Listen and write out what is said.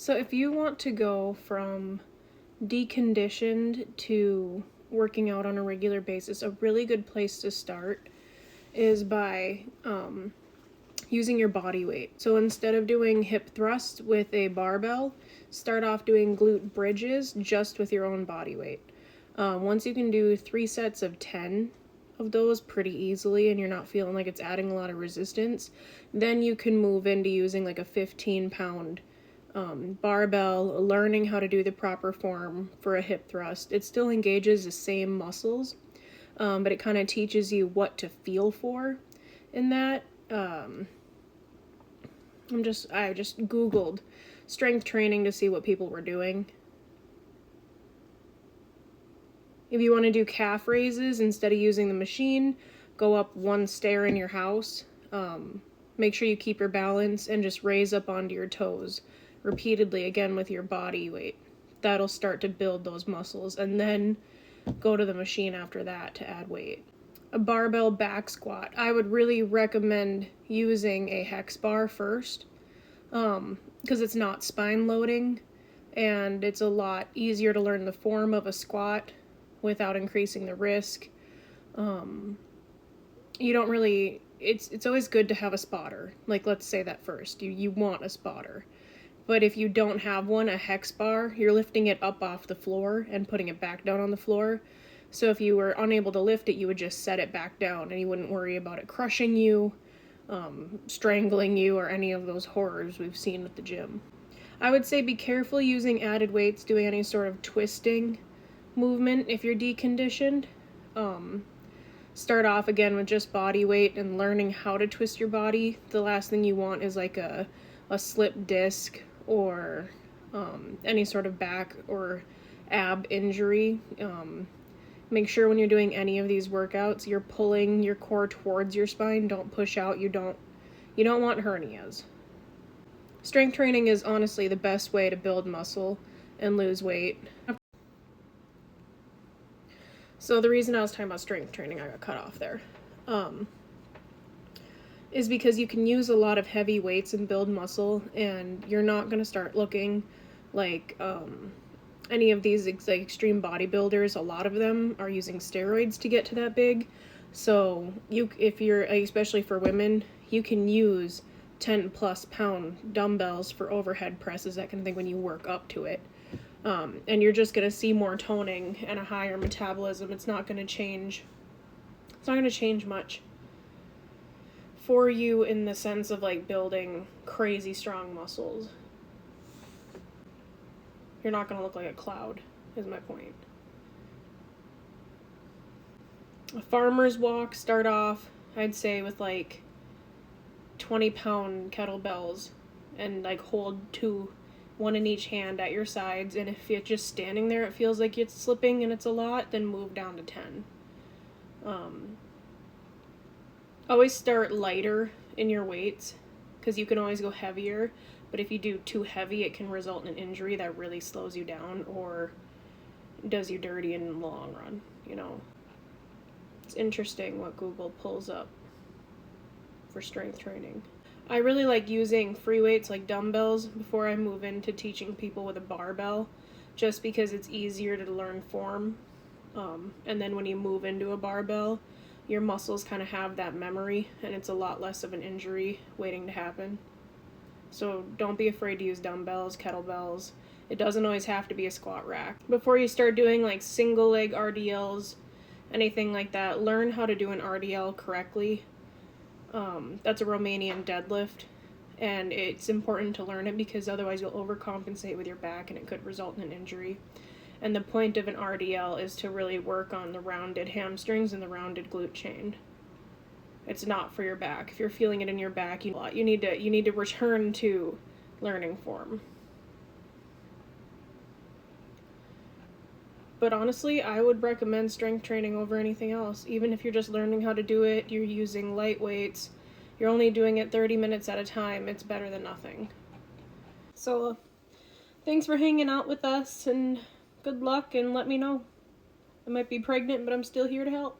So if you want to go from deconditioned to working out on a regular basis, a really good place to start is by using your body weight. So instead of doing hip thrusts with a barbell, start off doing glute bridges just with your own body weight. Once you can do 3 sets of 10 of those pretty easily and you're not feeling like it's adding a lot of resistance, then you can move into using like a 15-pound barbell, learning how to do the proper form for a hip thrust. It still engages the same muscles, but it kind of teaches you what to feel for in that. I just Googled strength training to see what people were doing. If you want to do calf raises, instead of using the machine, go up one stair in your house. Make sure you keep your balance and just raise up onto your toes repeatedly, again with your body weight. That'll start to build those muscles, and then go to the machine after that to add weight. A barbell back squat. I would really recommend using a hex bar first, because it's not spine loading, and it's a lot easier to learn the form of a squat without increasing the risk. You don't really, it's always good to have a spotter. Like, let's say that first. You want a spotter. But if you don't have one, a hex bar, you're lifting it up off the floor and putting it back down on the floor. So if you were unable to lift it, you would just set it back down and you wouldn't worry about it crushing you, strangling you, or any of those horrors we've seen at the gym. I would say be careful using added weights, doing any sort of twisting movement if you're deconditioned. Start off again with just body weight and learning how to twist your body. The last thing you want is like a slip disc or any sort of back or ab injury. Make sure when you're doing any of these workouts, you're pulling your core towards your spine. Don't push out. You don't want hernias. Strength training is honestly the best way to build muscle and lose weight. So the reason I was talking about strength training, I got cut off there, is because you can use a lot of heavy weights and build muscle, and you're not going to start looking like any of these extreme bodybuilders. A lot of them are using steroids to get to that big. So if you're, especially for women, you can use 10+ pound dumbbells for overhead presses, that kind of thing, when you work up to it. And you're just going to see more toning and a higher metabolism. It's not going to change much for you in the sense of like building crazy strong muscles. You're not going to look like a cloud, is my point. A farmer's walk, start off, I'd say, with like 20-pound kettlebells and like hold 2, 1 in each hand at your sides, and if you're just standing there it feels like it's slipping and it's a lot, then move down to 10. Always start lighter in your weights, because you can always go heavier, but if you do too heavy it can result in an injury that really slows you down or does you dirty in the long run, you know. It's interesting what Google pulls up for strength training. I really like using free weights like dumbbells before I move into teaching people with a barbell, just because it's easier to learn form. And then when you move into a barbell, your muscles kind of have that memory, and it's a lot less of an injury waiting to happen. So don't be afraid to use dumbbells, kettlebells. It doesn't always have to be a squat rack. Before you start doing like single leg RDLs, anything like that, learn how to do an RDL correctly. That's a Romanian deadlift, and it's important to learn it because otherwise you'll overcompensate with your back and it could result in an injury. And the point of an RDL is to really work on the rounded hamstrings and the rounded glute chain. It's not for your back. If you're feeling it in your back, you need to return to learning form. But honestly, I would recommend strength training over anything else. Even if you're just learning how to do it, you're using light weights, you're only doing it 30 minutes at a time, it's better than nothing. So, thanks for hanging out with us, and good luck, and let me know. I might be pregnant, but I'm still here to help.